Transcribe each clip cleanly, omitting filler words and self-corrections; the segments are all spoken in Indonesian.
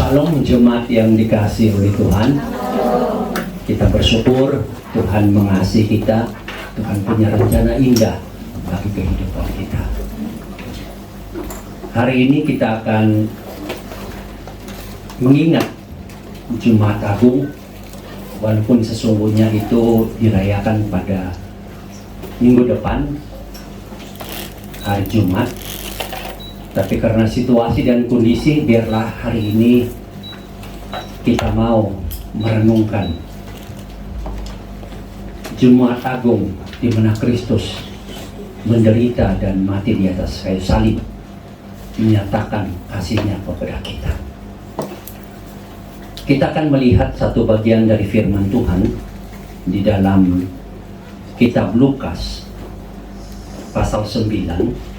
Shalom jemaat yang dikasihi oleh Tuhan. Kita bersyukur Tuhan mengasihi kita. Tuhan punya rencana indah bagi kehidupan kita. Hari ini kita akan mengingat Jumat Agung, walaupun sesungguhnya itu dirayakan pada minggu depan, hari Jumat. Tapi karena situasi dan kondisi, biarlah hari ini kita mau merenungkan Jumat Agung di mana Kristus menderita dan mati di atas kayu salib, menyatakan kasih-Nya kepada kita. Kita akan melihat satu bagian dari firman Tuhan di dalam kitab Lukas pasal 9.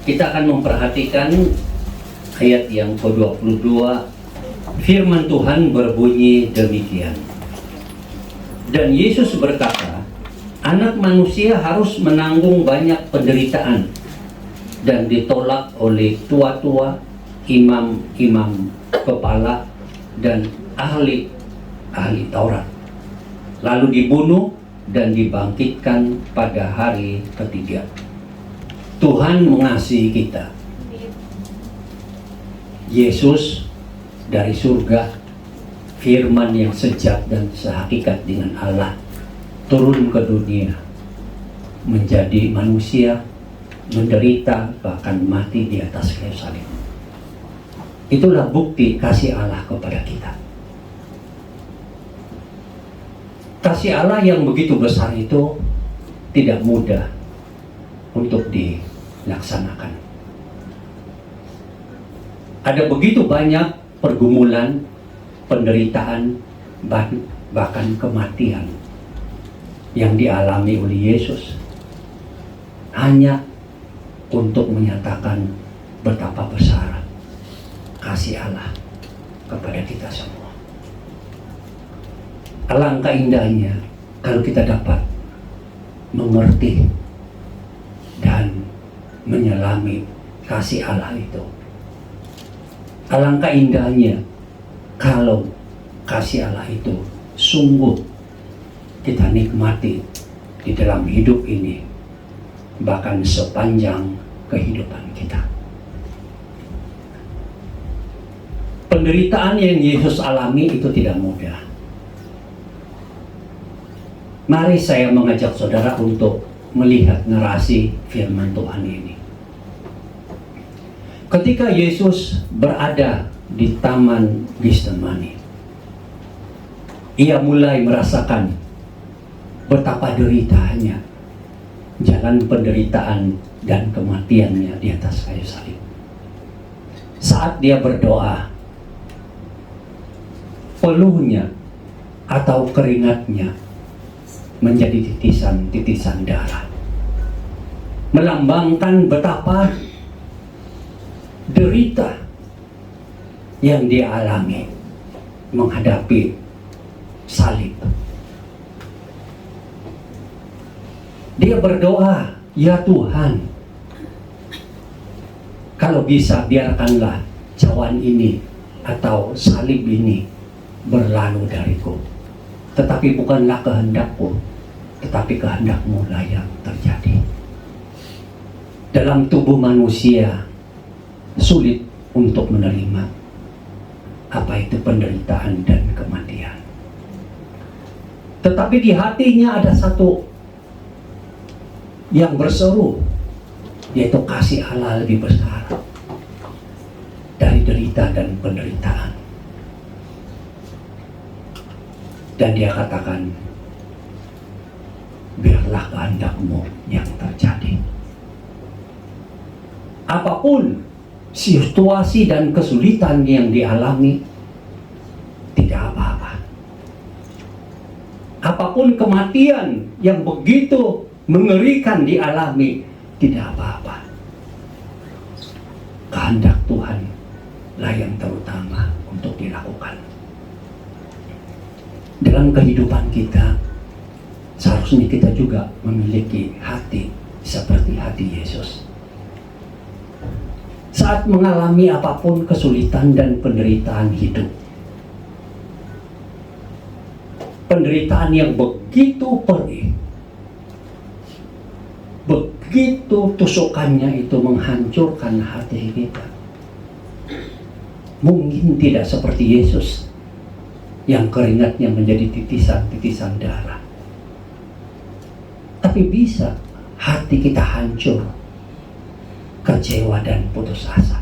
Kita akan memperhatikan ayat yang ke-22. Firman Tuhan berbunyi demikian. Dan Yesus berkata, Anak manusia harus menanggung banyak penderitaan dan ditolak oleh tua-tua, imam-imam kepala, dan ahli Taurat, lalu dibunuh dan dibangkitkan pada hari ketiga. Tuhan mengasihi kita. Yesus dari surga, firman yang sejat dan sehakikat dengan Allah, turun ke dunia, menjadi manusia, menderita, bahkan mati di atas kayu salib. Itulah bukti kasih Allah kepada kita. Kasih Allah yang begitu besar itu tidak mudah untuk dilaksanakan. Ada begitu banyak pergumulan, penderitaan, bahkan kematian yang dialami oleh Yesus hanya untuk menyatakan betapa besar kasih Allah kepada kita semua. Alangkah indahnya kalau kita dapat mengerti dan menyelami kasih Allah itu. Alangkah indahnya kalau kasih Allah itu sungguh kita nikmati di dalam hidup ini, bahkan sepanjang kehidupan kita. Penderitaan yang Yesus alami itu tidak mudah. Mari saya mengajak saudara untuk melihat narasi firman Tuhan ini. Ketika Yesus berada di Taman Getsemani, Ia mulai merasakan betapa deritaannya, jalan penderitaan dan kematiannya di atas kayu salib. Saat Dia berdoa, peluhnya atau keringatnya menjadi titisan-titisan darah, melambangkan betapa derita yang dia alami menghadapi salib. Dia berdoa, ya Tuhan, kalau bisa biarkanlah cawan ini atau salib ini berlalu dariku. Tetapi bukanlah kehendakku, tetapi kehendak-Mu lah yang terjadi. Dalam tubuh manusia sulit untuk menerima apa itu penderitaan dan kematian. Tetapi di hatinya ada satu yang berseru, yaitu kasih Allah lebih besar dari derita dan penderitaan. Dan dia katakan, biarlah kehendak-Mu yang terjadi. Apapun situasi dan kesulitan yang dialami, tidak apa-apa. Apapun kematian yang begitu mengerikan dialami, tidak apa-apa. Kehendak Tuhan lah yang terutama untuk dilakukan. Dalam kehidupan kita, seharusnya kita juga memiliki hati seperti hati Yesus. Saat mengalami apapun kesulitan dan penderitaan hidup, penderitaan yang begitu perih, begitu tusukannya itu menghancurkan hati kita. Mungkin tidak seperti Yesus yang keringatnya menjadi titisan-titisan darah, tapi bisa hati kita hancur, kecewa dan putus asa.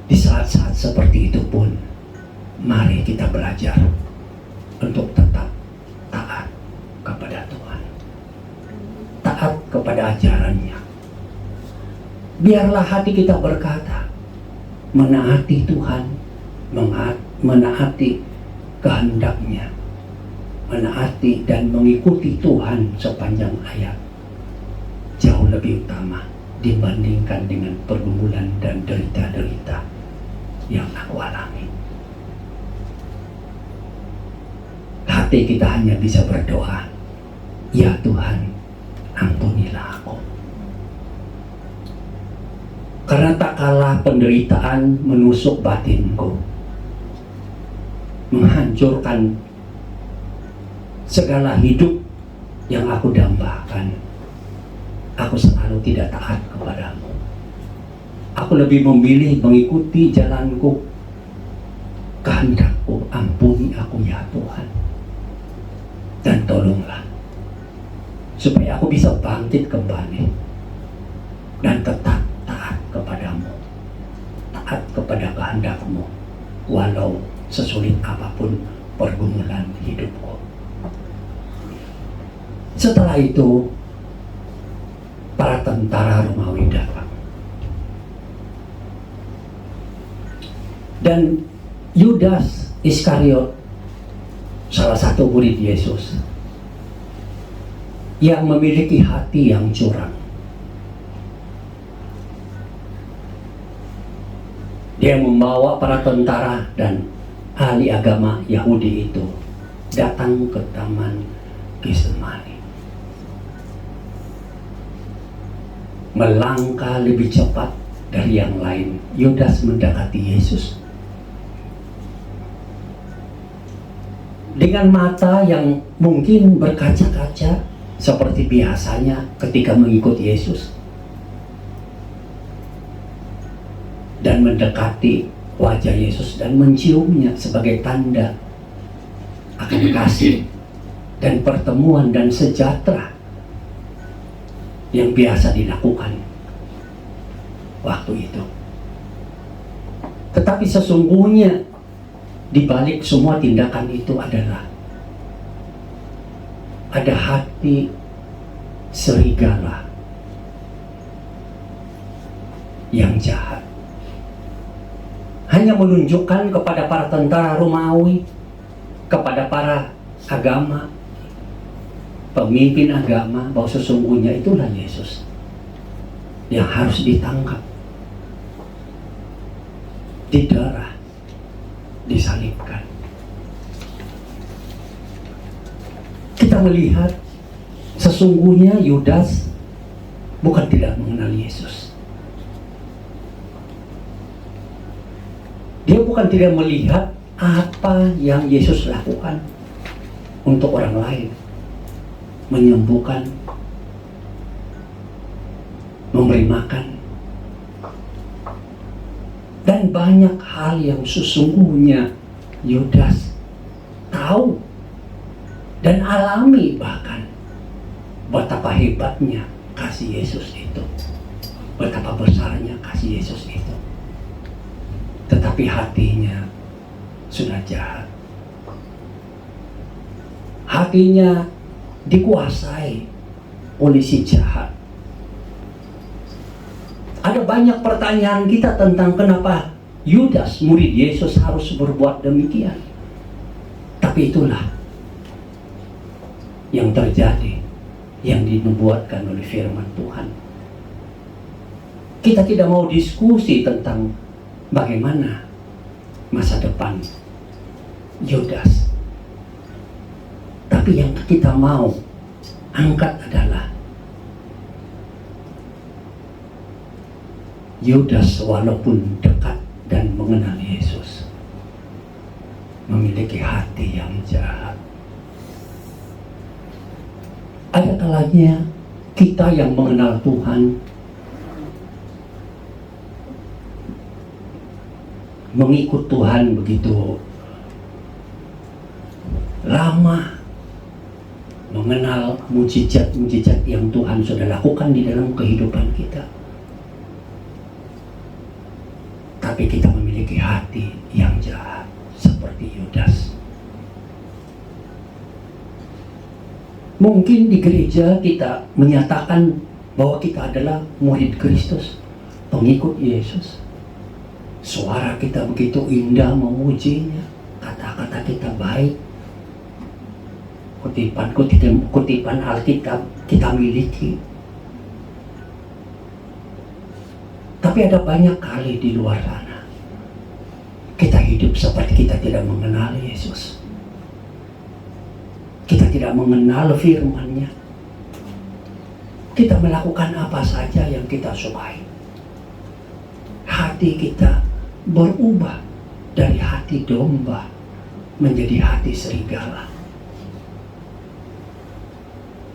Di saat-saat seperti itu pun, mari kita belajar untuk tetap taat kepada Tuhan, taat kepada ajarannya. Biarlah hati kita berkata, menaati Tuhan, menaati kehendaknya, menaati dan mengikuti Tuhan sepanjang hayat, jauh lebih utama dibandingkan dengan pergumulan dan derita-derita yang aku alami. Hati kita hanya bisa berdoa, ya Tuhan, ampunilah aku. Karena tak kalah penderitaan menusuk batinku, menghancurkan segala hidup yang aku dambakan, aku selalu tidak taat kepadamu. Aku lebih memilih mengikuti jalanku, kehendakku. Ampuni aku ya Tuhan, dan tolonglah supaya aku bisa bangkit kembali dan tetap taat kepadamu, taat kepada kehendakmu, walau sesulit apapun pergumulan hidupku. Setelah itu, para tentara Romawi datang. Dan Yudas Iskariot, salah satu murid Yesus, yang memiliki hati yang curang, dia membawa para tentara dan ahli agama Yahudi itu datang ke Taman Getsemani. Melangkah lebih cepat dari yang lain, Yudas mendekati Yesus. Dengan mata yang mungkin berkaca-kaca seperti biasanya ketika mengikuti Yesus, dan mendekati wajah Yesus dan menciumnya sebagai tanda akan kasih dan pertemuan dan sejahtera yang biasa dilakukan waktu itu. Tetapi sesungguhnya di balik semua tindakan itu adalah ada hati serigala yang jahat. Hanya menunjukkan kepada para tentara Romawi, kepada para agama, pemimpin agama, bahwa sesungguhnya itulah Yesus yang harus ditangkap, didarah, disalibkan. Kita melihat sesungguhnya Yudas bukan tidak mengenal Yesus. Dia bukan tidak melihat apa yang Yesus lakukan untuk orang lain, menyembuhkan, memberi makan, dan banyak hal yang sesungguhnya Yudas tahu dan alami, bahkan betapa hebatnya kasih Yesus itu, betapa besarnya kasih Yesus itu. Tetapi hatinya sudah jahat. Hatinya dikuasai oleh si jahat. Ada banyak pertanyaan kita tentang kenapa Yudas, murid Yesus, harus berbuat demikian. Tapi itulah yang terjadi, yang dinubuatkan oleh firman Tuhan. Kita tidak mau diskusi tentang bagaimana masa depan Yudas. Tapi yang kita mau angkat adalah Yudas walaupun dekat dan mengenal Yesus, memiliki hati yang jahat. Ada kalanya kita yang mengenal Tuhan mengikut Tuhan begitu lama, mengenal mujizat-mujizat yang Tuhan sudah lakukan di dalam kehidupan kita, tapi kita memiliki hati yang jahat seperti Yudas. Mungkin di gereja kita menyatakan bahwa kita adalah murid Kristus, pengikut Yesus. Suara kita begitu indah memujinya, kata-kata kita baik, kutipan Alkitab kita miliki. Tapi ada banyak kali di luar sana kita hidup seperti kita tidak mengenal Yesus. Kita tidak mengenal firman-Nya. Kita melakukan apa saja yang kita sukai. Hati kita berubah dari hati domba menjadi hati serigala.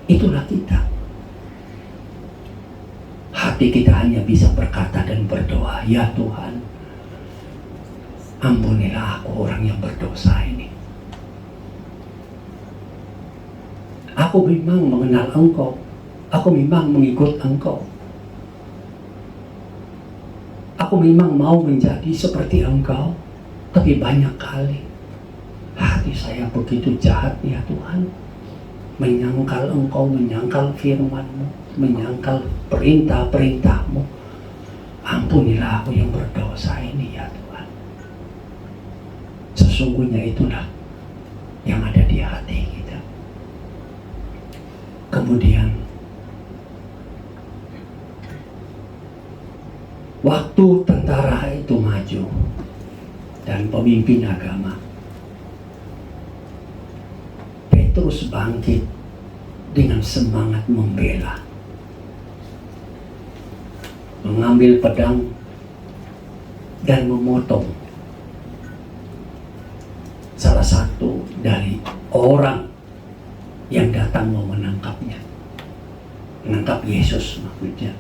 Itulah kita. Hati kita hanya bisa berkata dan berdoa, ya Tuhan, ampunilah aku orang yang berdosa ini. Aku memang mengenal Engkau, aku memang mengikut Engkau. Aku memang mau menjadi seperti Engkau, tapi banyak kali hati saya begitu jahat ya Tuhan. Menyangkal Engkau, menyangkal firman-Mu, menyangkal perintah-perintah-Mu. Ampunilah aku yang berdosa ini ya Tuhan. Sesungguhnya itulah yang ada di hati kita. Kemudian waktu tentara itu maju dan pemimpin agama, Petrus bangkit dengan semangat membela, mengambil pedang dan memotong salah satu dari orang yang datang mau menangkapnya, menangkap Yesus maksudnya.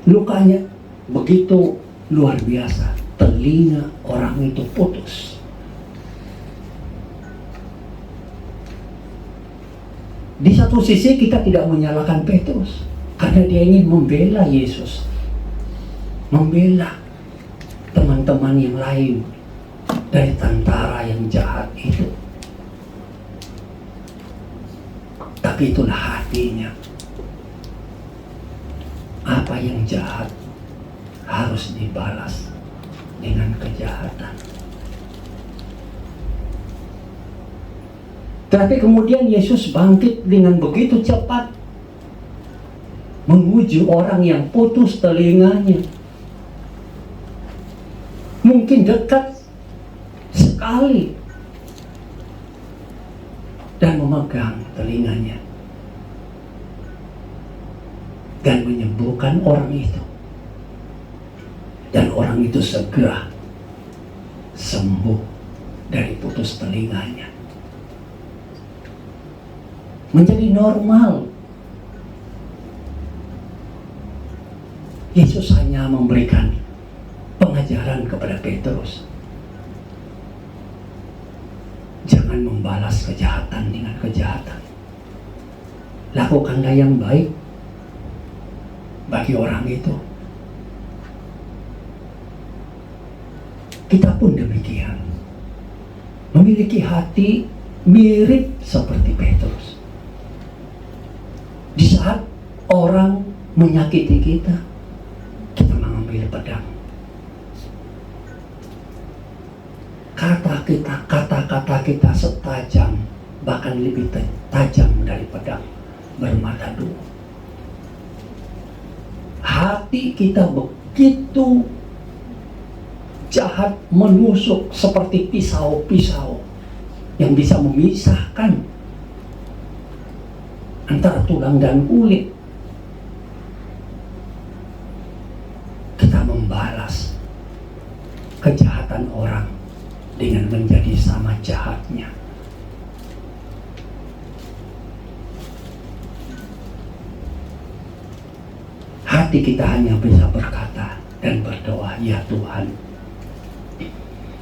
Lukanya begitu luar biasa, telinga orang itu putus. Di satu sisi kita tidak menyalahkan Petrus, karena dia ingin membela Yesus, membela teman-teman yang lain dari tentara yang jahat itu. Tapi itulah hatinya. Apa yang jahat harus dibalas dengan kejahatan. Tapi kemudian Yesus bangkit dengan begitu cepat, menuju orang yang putus telinganya. Mungkin dekat sekali, dan memegang telinganya dan menyembuhkan orang itu, dan orang itu segera sembuh dari putus telinganya, menjadi normal. Yesus hanya memberikan pengajaran kepada Petrus, jangan membalas kejahatan dengan kejahatan. Lakukanlah yang baik bagi orang itu. Kita pun demikian, memiliki hati mirip seperti Petrus. Di saat orang menyakiti kita, kita mengambil pedang. Kata-kata kita setajam, bahkan lebih tajam dari pedang bermata dua. Hati kita begitu jahat, menusuk seperti pisau-pisau yang bisa memisahkan antara tulang dan kulit. kejahatan orang dengan menjadi sama jahatnya. Hati kita hanya bisa berkata dan berdoa, ya Tuhan,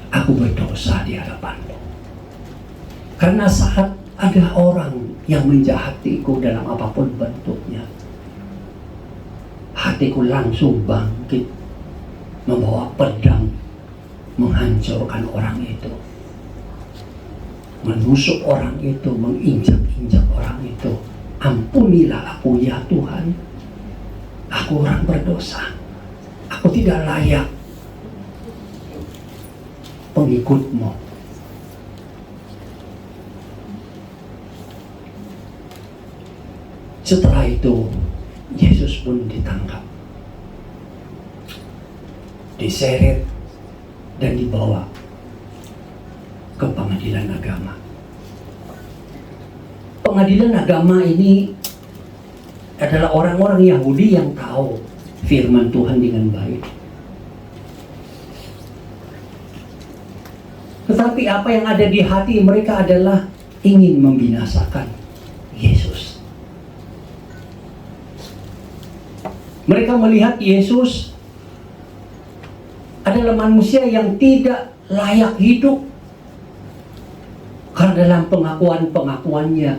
aku berdosa di hadapan-Mu. Karena saat ada orang yang menjahatiku dalam apapun bentuknya, hatiku langsung bangkit, membawa pedang, menghancurkan orang itu, menusuk orang itu, menginjak-injak orang itu. Ampunilah aku ya Tuhan, aku orang berdosa, aku tidak layak pengikut-Mu. Setelah itu Yesus pun ditangkap, diseret dan dibawa ke pengadilan agama. Pengadilan agama ini adalah orang-orang Yahudi yang tahu firman Tuhan dengan baik. Tetapi apa yang ada di hati mereka adalah ingin membinasakan Yesus. Mereka melihat Yesus adalah manusia yang tidak layak hidup. Karena dalam pengakuan-pengakuannya,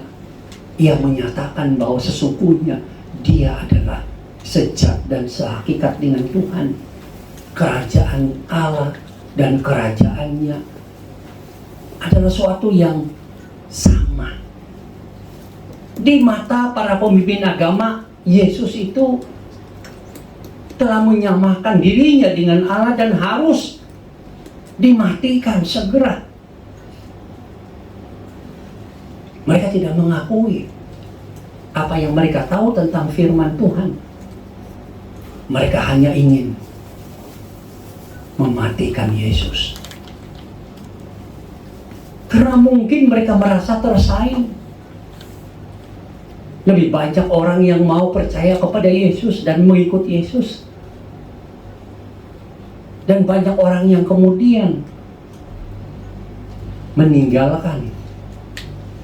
ia menyatakan bahwa sesungguhnya dia adalah sejat dan sehakikat dengan Tuhan. Kerajaan Allah dan kerajaannya adalah suatu yang sama. Di mata para pemimpin agama, Yesus itu telah menyamakan dirinya dengan Allah dan harus dimatikan segera. Mereka tidak mengakui apa yang mereka tahu tentang firman Tuhan. Mereka hanya ingin mematikan Yesus. Karena mungkin mereka merasa tersaing. Lebih banyak orang yang mau percaya kepada Yesus dan mengikut Yesus. Dan banyak orang yang kemudian meninggalkan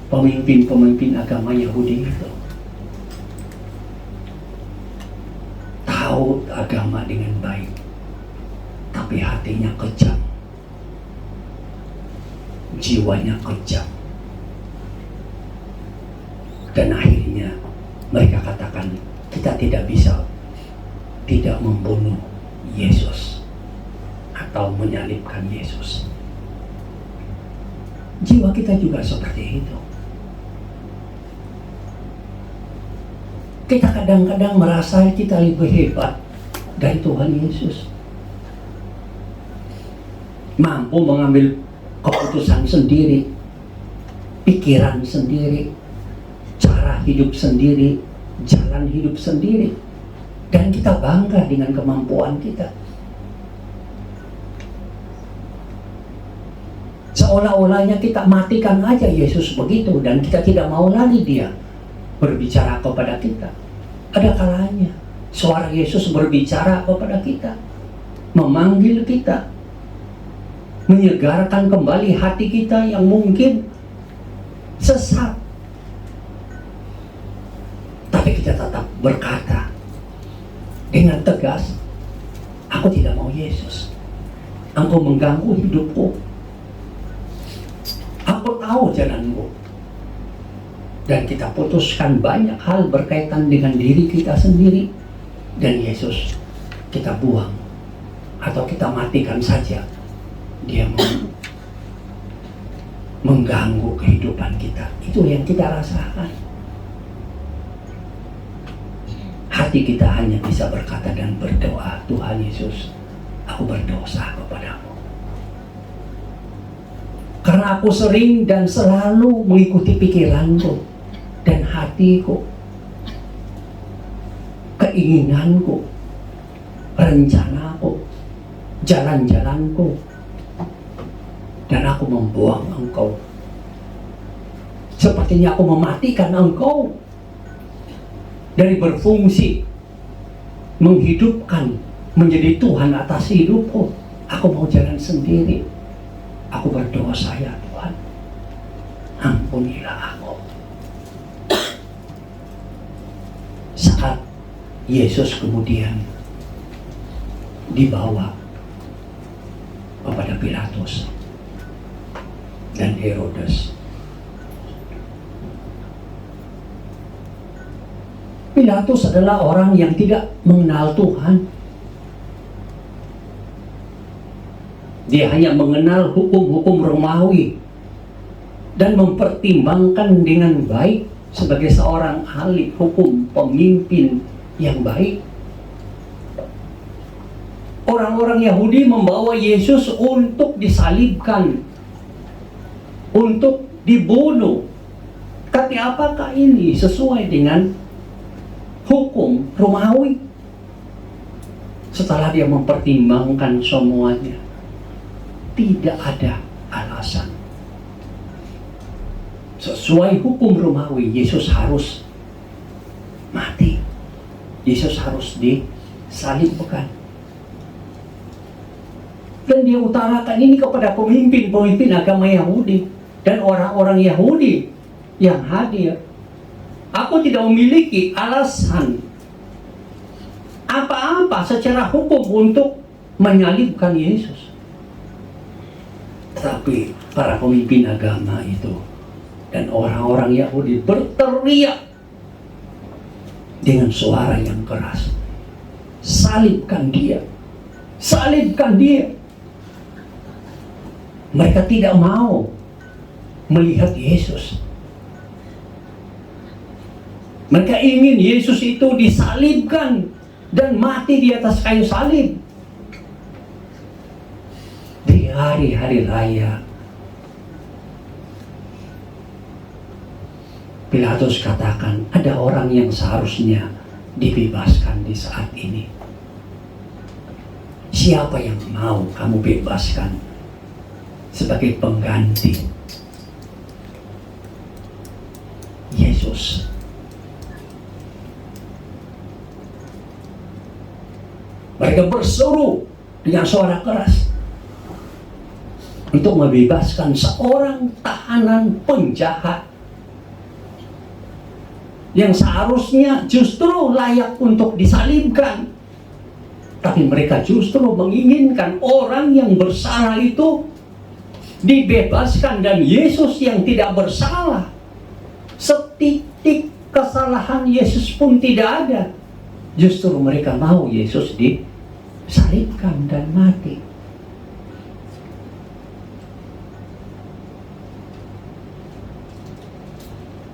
pemimpin-pemimpin agama Yahudi itu. Tahu agama dengan baik, tapi hatinya kejam, jiwanya kejam. Dan akhirnya mereka katakan, kita tidak bisa tidak membunuh Yesus atau menyalibkan Yesus. Jiwa kita juga seperti itu. Kita kadang-kadang merasa kita lebih hebat dari Tuhan Yesus. Mampu mengambil keputusan sendiri, pikiran sendiri, cara hidup sendiri, jalan hidup sendiri. Dan kita bangga dengan kemampuan kita. Seolah-olahnya kita matikan aja Yesus begitu, dan kita tidak mau lagi dia berbicara kepada kita. Ada kalanya suara Yesus berbicara kepada kita, memanggil kita, menyegarkan kembali hati kita yang mungkin sesat. Tapi kita tetap berkata dengan tegas, aku tidak mau Yesus. Engkau mengganggu hidupku. Aku tahu jalanmu. Dan kita putuskan banyak hal berkaitan dengan diri kita sendiri. Dan Yesus kita buang atau kita matikan saja. Dia mengganggu kehidupan kita. Itu yang kita rasakan. Hati kita hanya bisa berkata dan berdoa, Tuhan Yesus, aku berdosa kepadamu. Karena aku sering dan selalu mengikuti pikiranku dan hatiku, keinginanku, rencanaku, jalan-jalanku, dan aku membuang Engkau. Sepertinya aku mematikan Engkau dari berfungsi menghidupkan, menjadi Tuhan atas hidupku. Aku mau jalan sendiri. Aku berdosa ya Tuhan. Ampunilah aku. Saat Yesus kemudian dibawa kepada Pilatus dan Herodes. Pilatus adalah orang yang tidak mengenal Tuhan. Dia hanya mengenal hukum-hukum Romawi dan mempertimbangkan dengan baik sebagai seorang ahli hukum, pemimpin yang baik. Orang-orang Yahudi membawa Yesus untuk disalibkan, untuk dibunuh. Tapi apakah ini sesuai dengan hukum Romawi? Setelah dia mempertimbangkan semuanya, tidak ada alasan. Sesuai hukum Romawi, Yesus harus mati. Yesus harus disalibkan. Dan dia utarakan ini kepada pemimpin-pemimpin agama Yahudi dan orang-orang Yahudi yang hadir. Aku tidak memiliki alasan apa-apa secara hukum untuk menyalibkan Yesus. Tapi para pemimpin agama itu dan orang-orang Yahudi berteriak dengan suara yang keras, salibkan dia, salibkan dia. Mereka tidak mau melihat Yesus. Mereka ingin Yesus itu disalibkan dan mati di atas kayu salib. Di hari-hari raya, Pilatus katakan, ada orang yang seharusnya dibebaskan di saat ini. Siapa yang mau kamu bebaskan sebagai pengganti Yesus? Mereka berseru dengan suara keras untuk membebaskan seorang tahanan penjahat yang seharusnya justru layak untuk disalibkan. Tapi mereka justru menginginkan orang yang bersalah itu dibebaskan dan Yesus yang tidak bersalah, setitik kesalahan Yesus pun tidak ada. Justru mereka mau Yesus disalibkan dan mati.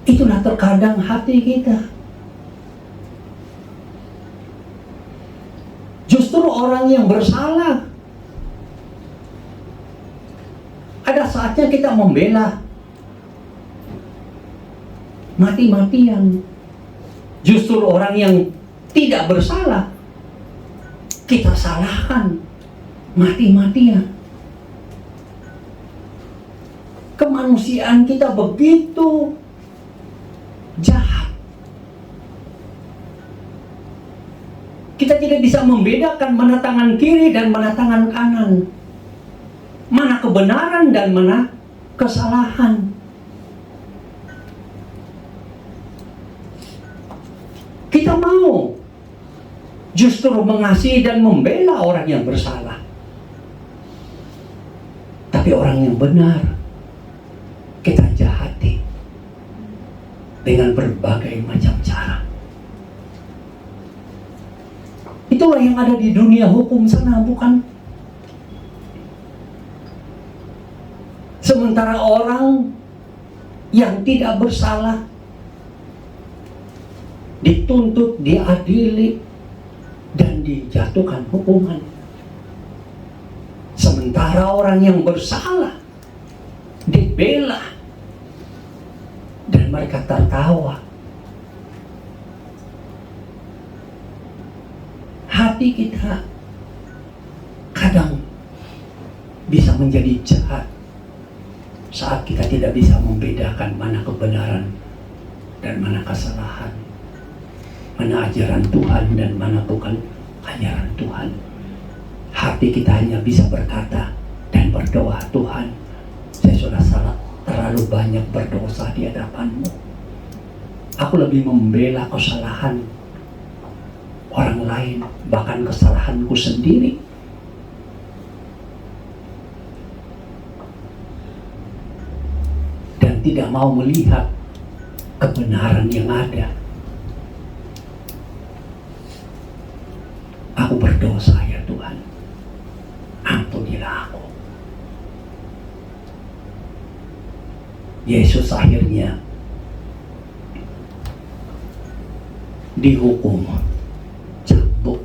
Itulah terkadang hati kita. Justru orang yang bersalah, ada saatnya kita membela mati-matian. Justru orang yang tidak bersalah kita salahkan mati-matian. Kemanusiaan kita begitu jahat. Kita tidak bisa membedakan mana tangan kiri dan mana tangan kanan, mana kebenaran dan mana kesalahan. Kita mau justru mengasihi dan membela orang yang bersalah. Tapi orang yang benar kita jahati dengan berbagai macam cara. Itulah yang ada di dunia hukum sana, bukan? Sementara orang yang tidak bersalah dituntut, diadili, dan dijatuhkan hukuman. Sementara orang yang bersalah dibela dan mereka tertawa. Hati kita kadang bisa menjadi jahat saat kita tidak bisa membedakan mana kebenaran dan mana kesalahan, mana ajaran Tuhan dan mana bukan ajaran Tuhan. hati kita hanya bisa berkata dan berdoa, Tuhan, saya sudah salah, terlalu banyak berdosa di hadapan-Mu. Aku lebih membela kesalahan orang lain, bahkan kesalahanku sendiri. Dan tidak mau melihat kebenaran yang ada. Aku berdosa ya Tuhan, ampunilah aku. Yesus akhirnya dihukum cambuk.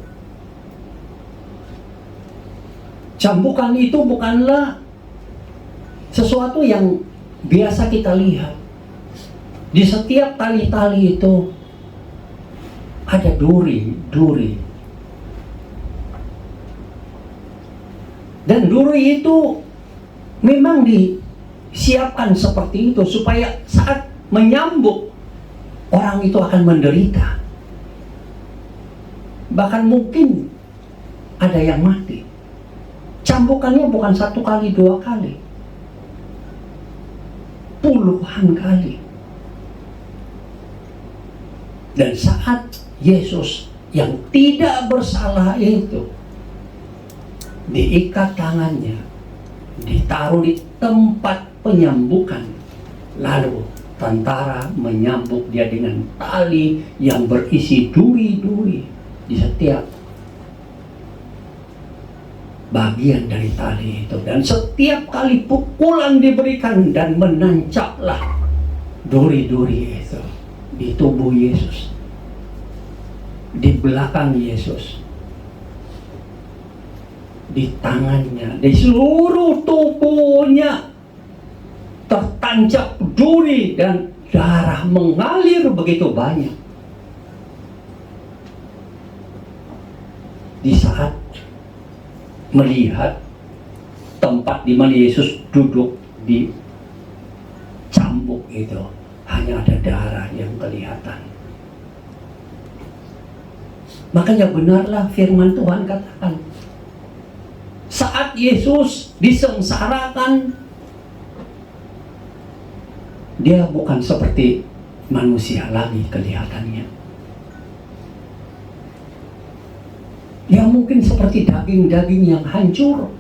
Cambukan itu bukanlah sesuatu yang biasa kita lihat. Di setiap tali-tali itu ada duri. Dan duri itu memang disiapkan seperti itu supaya saat menyambuk orang itu akan menderita. Bahkan mungkin ada yang mati. Cambukannya bukan 1 kali, 2 kali, puluhan kali. Dan saat Yesus yang tidak bersalah itu diikat tangannya, ditaruh di tempat penyambukan, lalu tentara menyambuk dia dengan tali yang berisi duri-duri di setiap bagian dari tali itu. Dan setiap kali pukulan diberikan dan menancaplah duri-duri itu di tubuh Yesus, di belakang Yesus, di tangannya, di seluruh tubuhnya tertancap duri dan darah mengalir begitu banyak. Di saat melihat tempat di mana Yesus duduk di cambuk itu, hanya ada darah yang kelihatan. Makanya benarlah firman Tuhan katakan, saat Yesus disengsarakan, dia bukan seperti manusia lagi kelihatannya. Dia mungkin seperti daging-daging yang hancur.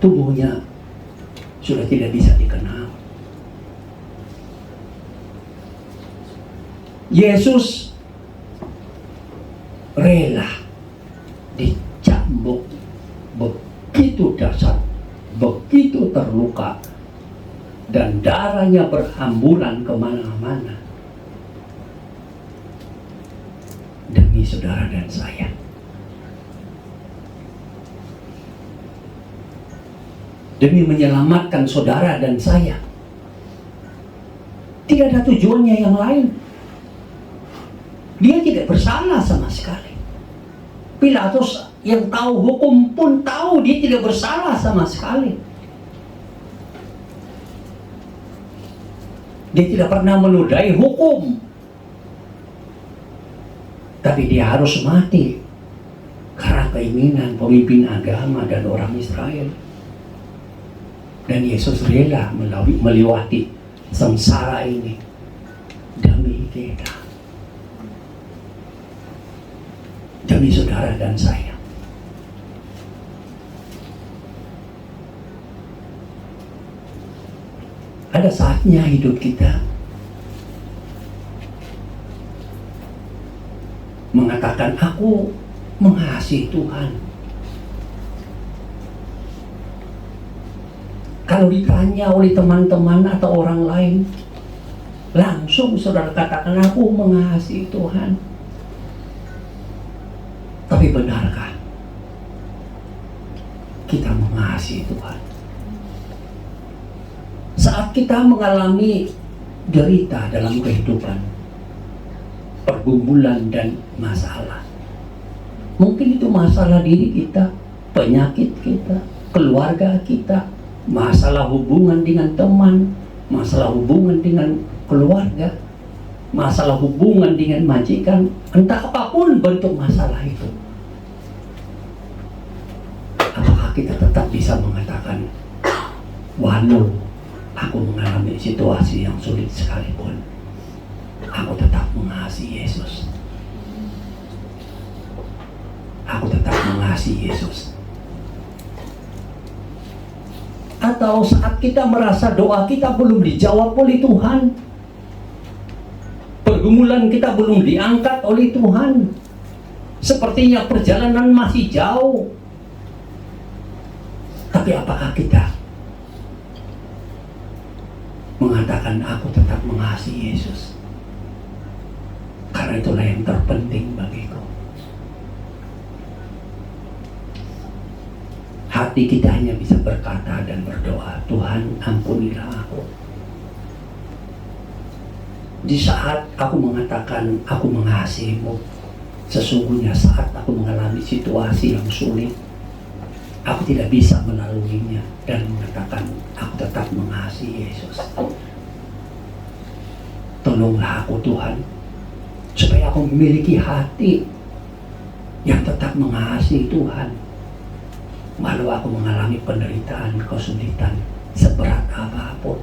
Tubuhnya sudah tidak bisa dikenal. Yesus rela dicambuk begitu dahsyat, begitu terluka, dan darahnya berhamburan kemana-mana demi saudara dan saya. Demi menyelamatkan saudara dan saya. Tidak ada tujuannya yang lain. Dia tidak bersalah sama sekali. Pilatus yang tahu hukum pun tahu dia tidak bersalah sama sekali. Dia tidak pernah menodai hukum. Tapi dia harus mati karena keinginan pemimpin agama dan orang Israel. Dan Yesus rela melewati sengsara ini demi kita, demi saudara dan saya. Ada saatnya hidup kita mengatakan, aku mengasihi Tuhan. Kalau ditanya oleh teman-teman atau orang lain, langsung saudara katakan, aku mengasihi Tuhan. Tapi benarkah kita mengasihi Tuhan? Saat kita mengalami derita dalam kehidupan, pergumulan dan masalah, mungkin itu masalah diri kita, penyakit kita, keluarga kita, masalah hubungan dengan teman, masalah hubungan dengan keluarga, masalah hubungan dengan majikan, entah apapun bentuk masalah itu. kita tetap bisa mengatakan, walau aku mengalami situasi yang sulit sekalipun, aku tetap mengasihi Yesus. Aku tetap mengasihi Yesus. Atau saat kita merasa doa kita belum dijawab oleh Tuhan, pergumulan kita belum diangkat oleh Tuhan, sepertinya perjalanan masih jauh. Tapi apakah kita mengatakan aku tetap mengasihi Yesus? Karena itulah yang terpenting bagiku. Hati kita hanya bisa berkata dan berdoa, Tuhan ampunilah aku. Di saat aku mengatakan aku mengasihimu, sesungguhnya saat aku mengalami situasi yang sulit, aku tidak bisa melaluinya dan mengatakan aku tetap mengasihi Yesus. Tolonglah aku Tuhan, supaya aku memiliki hati yang tetap mengasihi Tuhan. Walau aku mengalami penderitaan, kesulitan seberat apapun,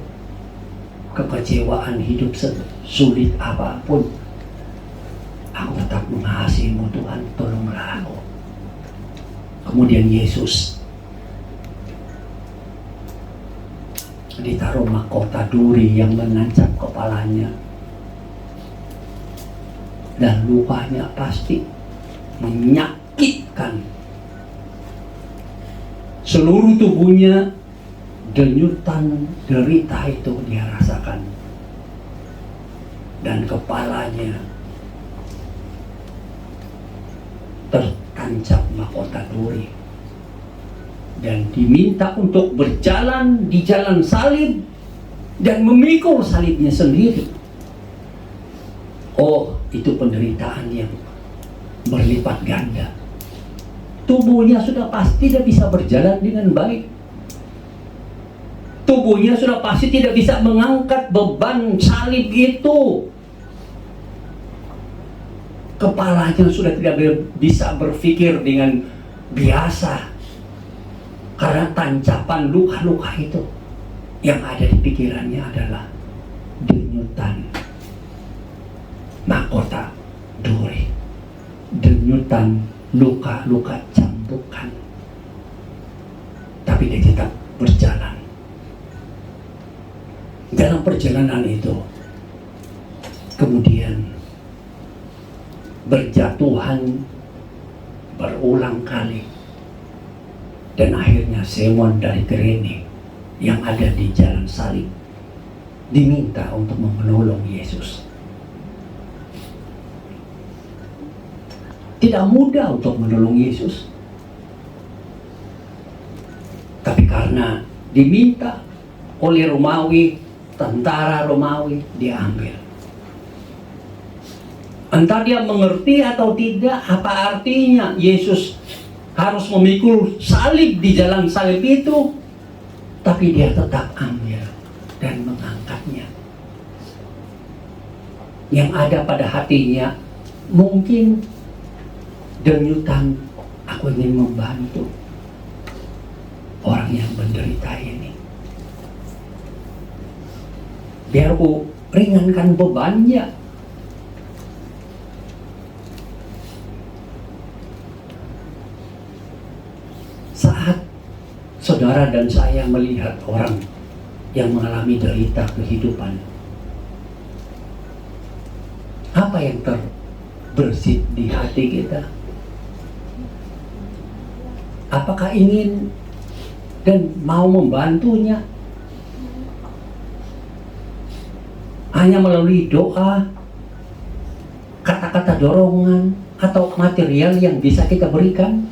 kekecewaan hidup sesulit apapun, aku tetap mengasihimu Tuhan, tolonglah aku. Kemudian Yesus ditaruh mahkota duri yang mengancam kepalanya, dan lukanya pasti menyakitkan. Seluruh tubuhnya denyutan derita itu dia rasakan, dan kepalanya tertancap mahkota duri, dan diminta untuk berjalan di jalan salib dan memikul salibnya sendiri. Oh, itu penderitaan yang berlipat ganda. Tubuhnya sudah pasti tidak bisa berjalan dengan baik. Tubuhnya sudah pasti tidak bisa mengangkat beban salib itu. Kepalanya sudah tidak bisa berpikir dengan biasa karena tancapan luka-luka itu. Yang ada di pikirannya adalah denyutan mahkota duri, denyutan luka-luka cambukan. Tapi dia tetap berjalan. Dalam perjalanan itu kemudian berjatuhan berulang kali, dan akhirnya Simon dari Kirene yang ada di jalan salib diminta untuk menolong Yesus. Tidak mudah untuk menolong Yesus, tapi karena diminta oleh Romawi, tentara Romawi, dia ambil. Entah dia mengerti atau tidak apa artinya Yesus harus memikul salib di jalan salib itu, tapi dia tetap ambil dan mengangkatnya. Yang ada pada hatinya mungkin denyutan, aku ingin membantu orang yang menderita ini, biar aku ringankan bebannya. Saat saudara dan saya melihat orang yang mengalami derita kehidupan, apa yang terbersit di hati kita? Apakah ingin dan mau membantunya? Hanya melalui doa, kata-kata dorongan, atau material yang bisa kita berikan?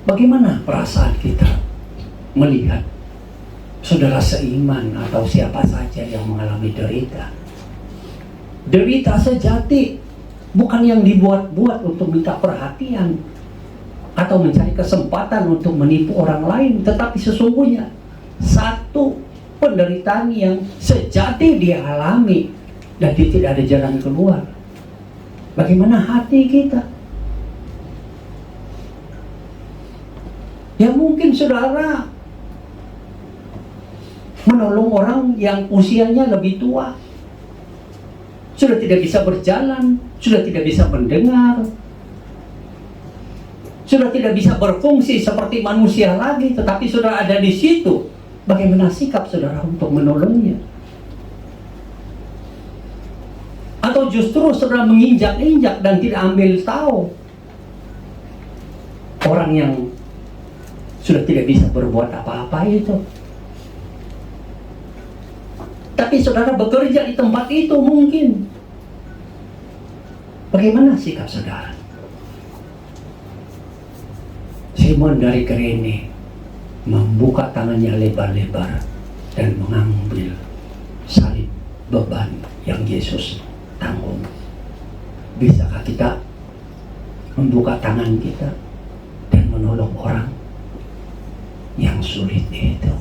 Bagaimana perasaan kita melihat saudara seiman atau siapa saja yang mengalami derita? Derita sejati, bukan yang dibuat-buat untuk minta perhatian atau mencari kesempatan untuk menipu orang lain, tetapi sesungguhnya satu penderitaan yang sejati dia alami dan dia tidak ada jalan keluar. Bagaimana hati kita? Ya mungkin saudara menolong orang yang usianya lebih tua, sudah tidak bisa berjalan, sudah tidak bisa mendengar, sudah tidak bisa berfungsi seperti manusia lagi, tetapi saudara ada di situ. Bagaimana sikap saudara untuk menolongnya? Atau justru saudara menginjak-injak dan tidak ambil tahu orang yang sudah tidak bisa berbuat apa-apa itu. Tapi saudara bekerja di tempat itu mungkin. Bagaimana sikap saudara? Simon dari Kirene membuka tangannya lebar-lebar dan mengambil salib beban yang Yesus tanggung. Bisakah kita membuka tangan kita dan menolong orang yang sulit itu?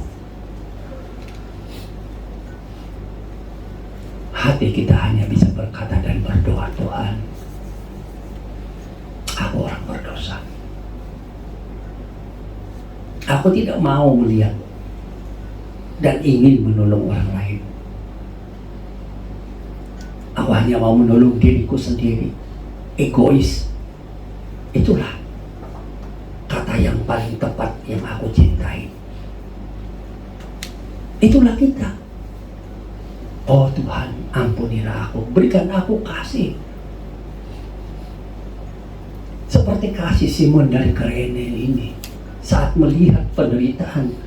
Hati kita hanya bisa berkata dan berdoa, Tuhan, aku orang berdosa. Aku tidak mau melihat dan ingin menolong orang lain. Aku hanya mau menolong diriku sendiri. Egois. Itulah kata yang paling tepat yang aku cintai. Itulah kita. Oh Tuhan, ampunilah aku, berikan aku kasih. Seperti kasih Simon dari Kirene ini. Saat melihat penderitaan,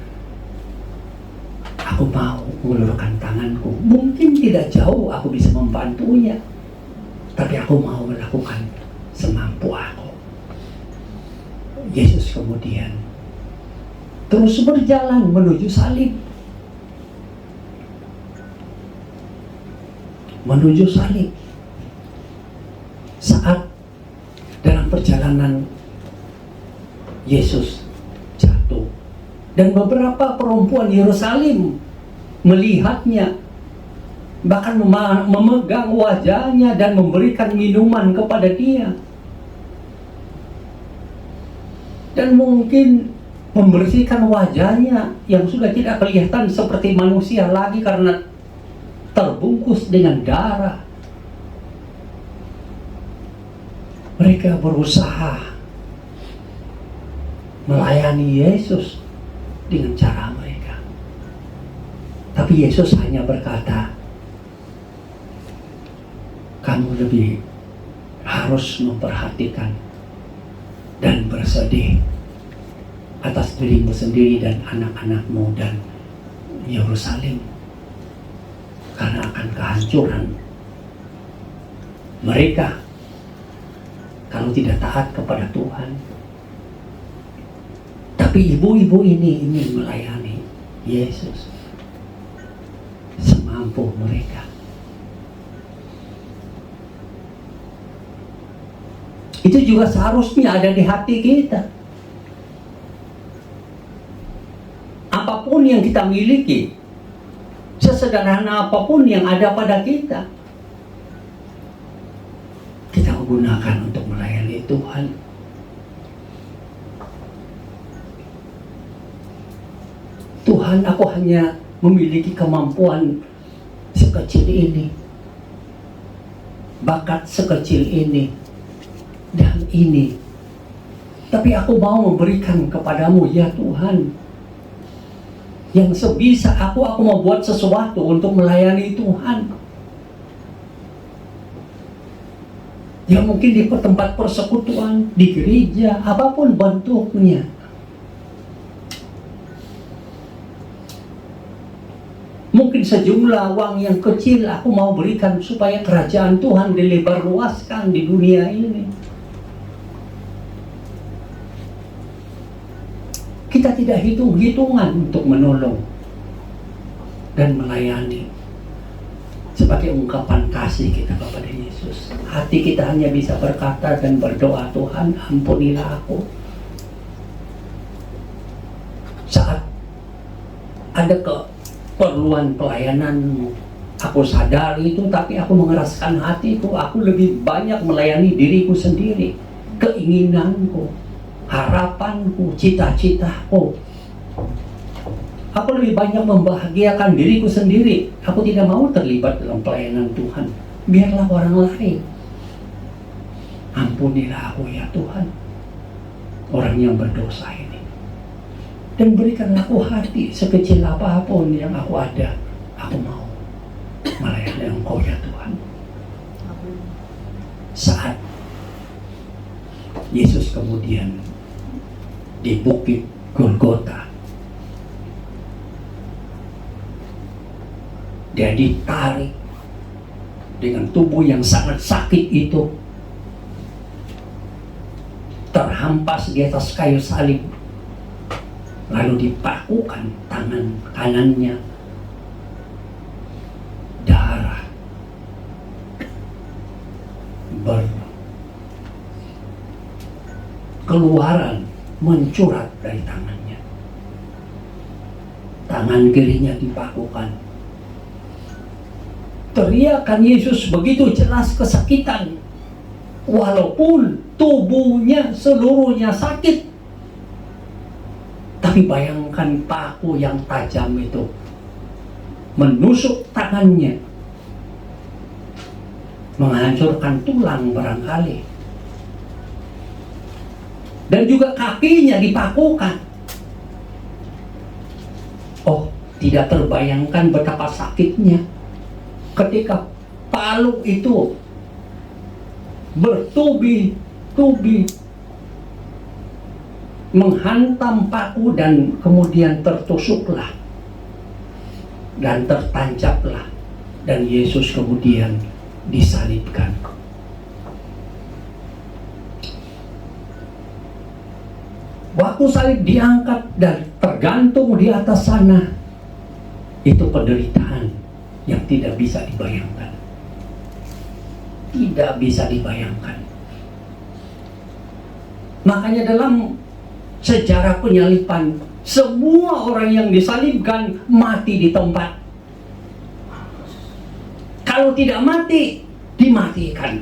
aku mau mengulurkan tanganku. Mungkin tidak jauh aku bisa membantunya, tapi aku mau melakukan semampu aku. Yesus kemudian terus berjalan menuju salib. Menuju salib. Saat dalam perjalanan Yesus jatuh dan beberapa perempuan Yerusalem melihatnya, bahkan memegang wajahnya dan memberikan minuman kepada dia, dan mungkin membersihkan wajahnya yang sudah tidak kelihatan seperti manusia lagi karena terbungkus dengan darah. Mereka berusaha melayani Yesus dengan cara mereka. Tapi Yesus hanya berkata, kamu lebih harus memperhatikan dan bersedih atas dirimu sendiri dan anak-anakmu dan Yerusalem, karena akan kehancuran mereka kalau tidak taat kepada Tuhan. Tapi ibu-ibu ini ingin melayani Yesus semampu mereka. Itu juga seharusnya ada di hati kita. Apapun yang kita miliki, sesederhana apapun yang ada pada kita, kita gunakan untuk melayani Tuhan. Tuhan, aku hanya memiliki kemampuan sekecil ini, bakat sekecil ini, dan ini. Tapi aku mau memberikan kepadamu, ya Tuhan. Yang sebisa aku mau buat sesuatu untuk melayani Tuhan. Ya mungkin di tempat persekutuan, di gereja, apapun bentuknya. Mungkin sejumlah uang yang kecil aku mau berikan supaya kerajaan Tuhan dilebarluaskan di dunia ini. Kita tidak hitung-hitungan untuk menolong dan melayani sebagai ungkapan kasih kita kepada Yesus. Hati kita hanya bisa berkata dan berdoa, Tuhan ampunilah aku. Saat ada keperluan pelayananmu, Aku sadar itu, tapi aku mengeraskan hatiku. Aku lebih banyak melayani diriku sendiri, keinginanku, harapanku, cita-citaku. Aku lebih banyak membahagiakan diriku sendiri. Aku tidak mau terlibat dalam pelayanan Tuhan. Biarlah orang lain. Ampunilah aku ya Tuhan, orang yang berdosa ini. Dan berikanlah aku hati sekecil apapun yang aku ada. Aku mau melayani Engkau ya Tuhan. Saat Yesus kemudian di bukit Golgota, dia ditarik dengan tubuh yang sangat sakit itu, terhampas di atas kayu salib, lalu dipakukan tangan kanannya. Darah berkeluaran mencurat dari tangannya. Tangan kirinya dipakukan. Teriakan Yesus begitu jelas kesakitan, walaupun tubuhnya seluruhnya sakit. Tapi bayangkan paku yang tajam itu menusuk tangannya, menghancurkan tulang barangkali. Dan juga kakinya dipakukan. Oh, tidak terbayangkan betapa sakitnya ketika palu itu bertubi-tubi menghantam paku dan kemudian tertusuklah dan tertancaplah, dan Yesus kemudian disalibkan. Waktu salib diangkat dan tergantung di atas sana, itu penderitaan yang tidak bisa dibayangkan. Tidak bisa dibayangkan. Makanya dalam sejarah penyaliban, semua orang yang disalibkan mati di tempat. Kalau tidak mati, dimatikan.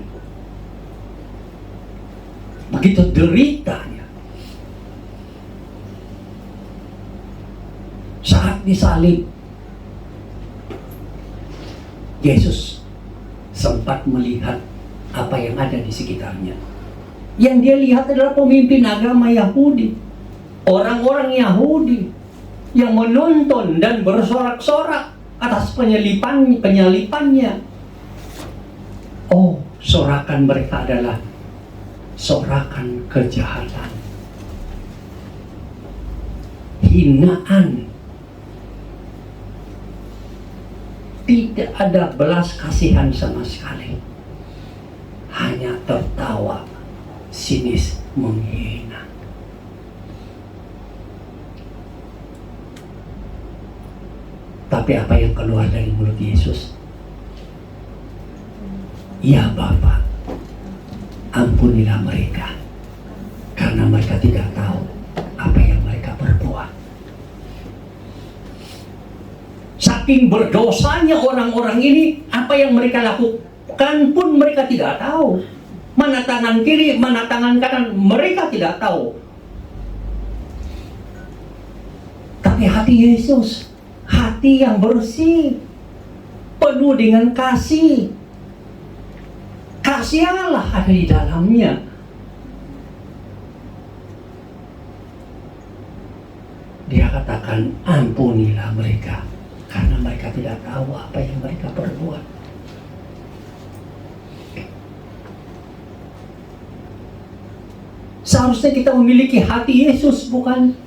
Begitu deritanya. Saat disalib, Yesus sempat melihat apa yang ada di sekitarnya. Yang dia lihat adalah pemimpin agama Yahudi, orang-orang Yahudi yang menonton dan bersorak-sorak atas penyalipannya. Oh, sorakan mereka adalah sorakan kejahatan, hinaan. Tidak ada belas kasihan sama sekali. Hanya tertawa, sinis, menghina. Tapi apa yang keluar dari mulut Yesus? Ya Bapa, ampunilah mereka, karena mereka tidak tahu apa yang mereka perbuat. Saking berdosanya orang-orang ini, apa yang mereka lakukan pun mereka tidak tahu. Mana tangan kiri, mana tangan kanan, mereka tidak tahu. Tapi hati Yesus, hati yang bersih, penuh dengan kasih. Kasih Allah ada di dalamnya. Dia katakan, ampunilah mereka, karena mereka tidak tahu apa yang mereka perbuat. Seharusnya kita memiliki hati Yesus, bukan?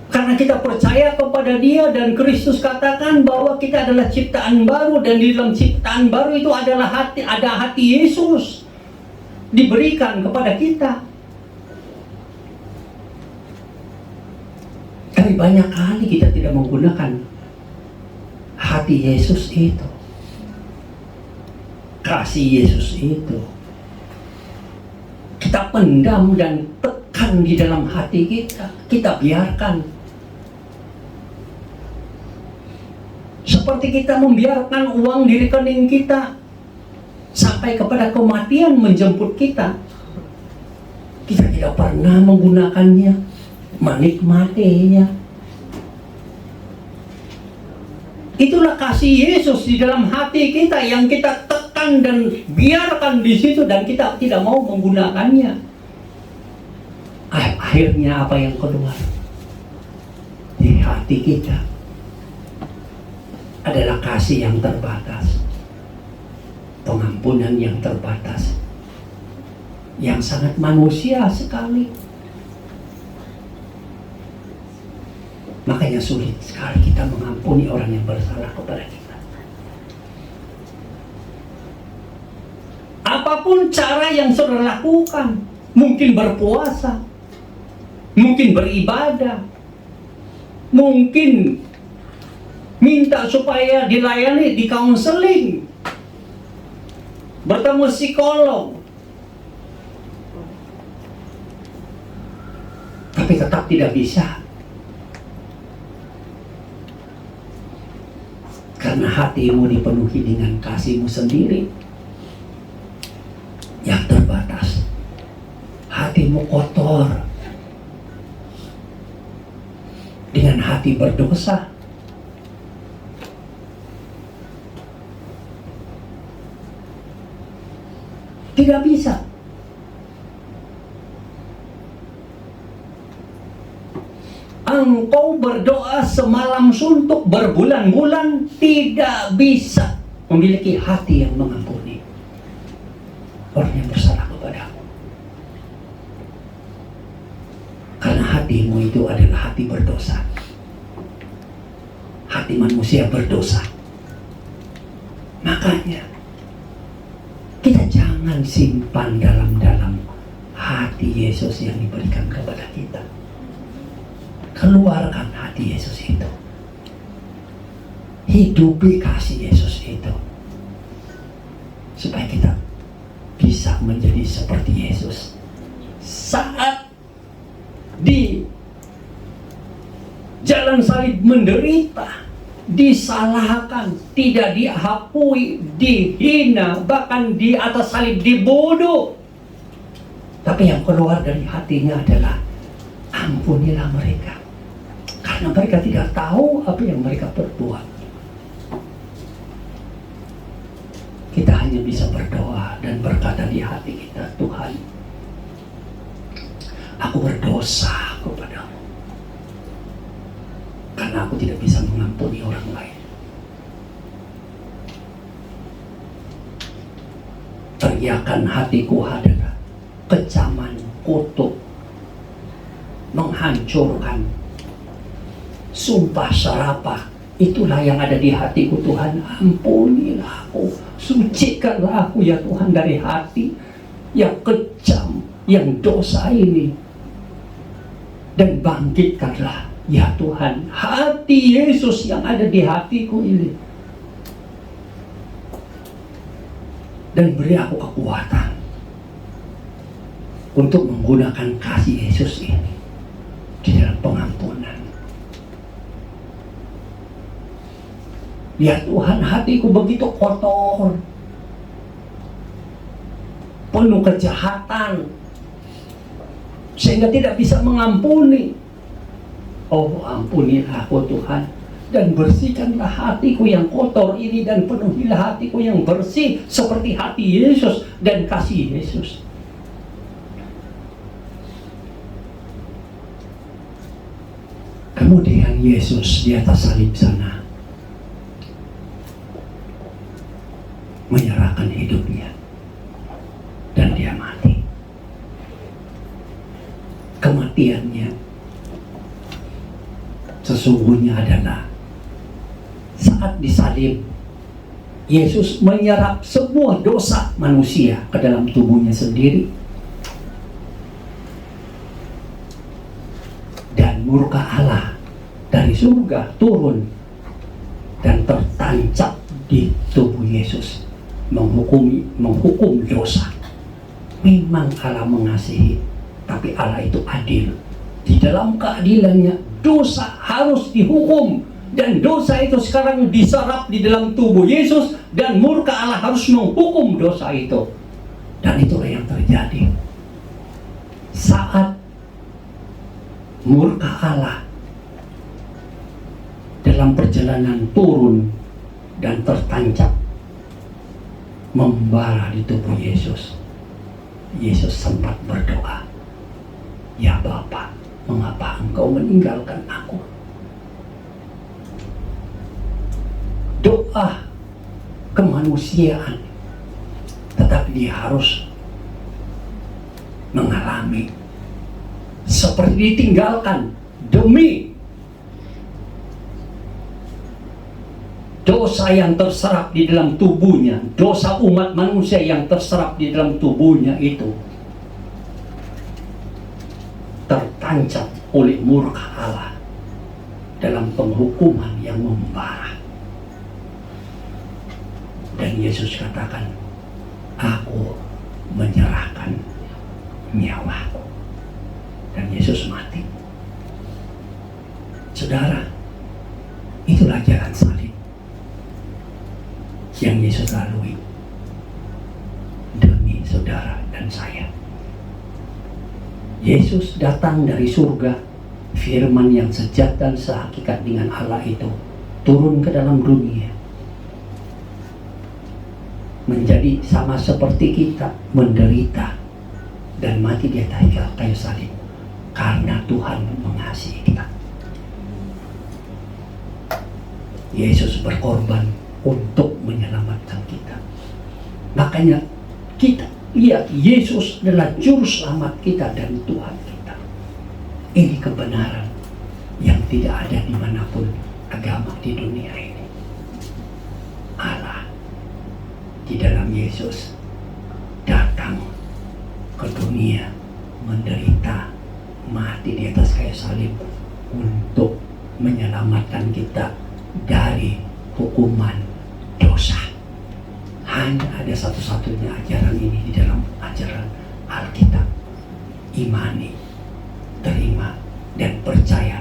Karena kita percaya kepada Dia, dan Kristus katakan bahwa kita adalah ciptaan baru, dan di dalam ciptaan baru itu adalah ada hati Yesus diberikan kepada kita. Tapi banyak kali kita tidak menggunakan hati Yesus itu, kasih Yesus itu. Kita pendam dan tekan di dalam hati kita. Kita biarkan seperti kita membiarkan uang di rekening kita sampai kepada kematian menjemput kita. Kita tidak pernah menggunakannya, menikmatinya. Itulah kasih Yesus di dalam hati kita yang kita tekan dan biarkan di situ, dan kita tidak mau menggunakannya. Akhirnya apa yang keluar di hati kita adalah kasih yang terbatas, pengampunan yang terbatas, yang sangat manusia sekali. Makanya sulit sekali kita mengampuni orang yang bersalah kepada kita. Apapun cara yang saudara lakukan, mungkin berpuasa, mungkin beribadah, mungkin minta supaya dilayani di counseling, bertemu psikolog, tapi tetap tidak bisa. Karena hatimu dipenuhi dengan kasihmu sendiri yang terbatas. Hatimu kotor dengan hati berdosa. Tidak bisa. Engkau berdoa semalam suntuk berbulan-bulan, tidak bisa memiliki hati yang mengampuni orang yang bersalah kepadamu. Karena hatimu itu adalah hati berdosa. Hati manusia berdosa. Makanya kita jangan simpan dalam-dalam hati Yesus yang diberikan kepada kita. Keluarkan hati Yesus itu. Hidupi kasih Yesus itu. Supaya kita bisa menjadi seperti Yesus. Saat di jalan salib menderita, disalahkan, tidak diakui, dihina, bahkan di atas salib dibunuh. Tapi yang keluar dari hatinya adalah, ampunilah mereka. Karena mereka tidak tahu apa yang mereka perbuat. Kita hanya bisa berdoa dan berkata di hati kita, Tuhan, aku berdosa kepadamu. Karena aku tidak bisa mengampuni orang lain. Teriakan hatiku adalah kecaman, kutuk, menghancurkan, sumpah serapah. Itulah yang ada di hatiku. Tuhan, ampunilah aku, sucikanlah aku ya Tuhan dari hati yang kejam, yang dosa ini, dan bangkitkanlah ya Tuhan hati Yesus yang ada di hatiku ini, dan beri aku kekuatan untuk menggunakan kasih Yesus ini di dalam pengampunan. Ya Tuhan, hatiku begitu kotor, penuh kejahatan, sehingga tidak bisa mengampuni. Oh, ampunilah aku Tuhan, dan bersihkanlah hatiku yang kotor ini, dan penuhilah hatiku yang bersih seperti hati Yesus dan kasih Yesus. Kemudian Yesus di atas salib sana menyerahkan hidupnya, dan dia mati. Kematiannya sesungguhnya adalah saat disalib, Yesus menyerap semua dosa manusia ke dalam tubuhnya sendiri, dan murka Allah dari surga turun dan tertancap di tubuh Yesus, menghukum dosa. Memang Allah mengasihi, tapi Allah itu adil. Di dalam keadilannya, dosa harus dihukum Dan dosa itu sekarang diserap di dalam tubuh Yesus, dan murka Allah harus menghukum dosa itu. Dan itulah yang terjadi saat murka Allah dalam perjalanan turun dan tertancap membara di tubuh Yesus. Yesus sempat berdoa, "Ya Bapa, mengapa Engkau meninggalkan aku?" Doa kemanusiaan, tetapi dia harus mengalami seperti ditinggalkan demi dosa yang terserap di dalam tubuhnya, dosa umat manusia yang terserap di dalam tubuhnya itu tertancap oleh murka Allah dalam penghukuman yang membara. Dan Yesus katakan, "Aku menyerahkan nyawaku." Dan Yesus mati. Saudara, itulah jalan salib yang Yesus lalui demi saudara dan saya. Yesus datang dari surga, firman yang sejat dan sehakikat dengan Allah itu turun ke dalam dunia, menjadi sama seperti kita, menderita dan mati di atas kayu salib karena Tuhan mengasihi kita. Yesus berkorban untuk menyelamatkan kita. Makanya kita lihat Yesus adalah juru selamat kita dan Tuhan kita. Ini kebenaran yang tidak ada dimanapun agama di dunia ini. Allah di dalam Yesus datang ke dunia, menderita, mati di atas kayu salib untuk menyelamatkan kita dari hukuman dosa. Hanya ada satu-satunya ajaran ini di dalam ajaran Alkitab. Imani, terima, dan percaya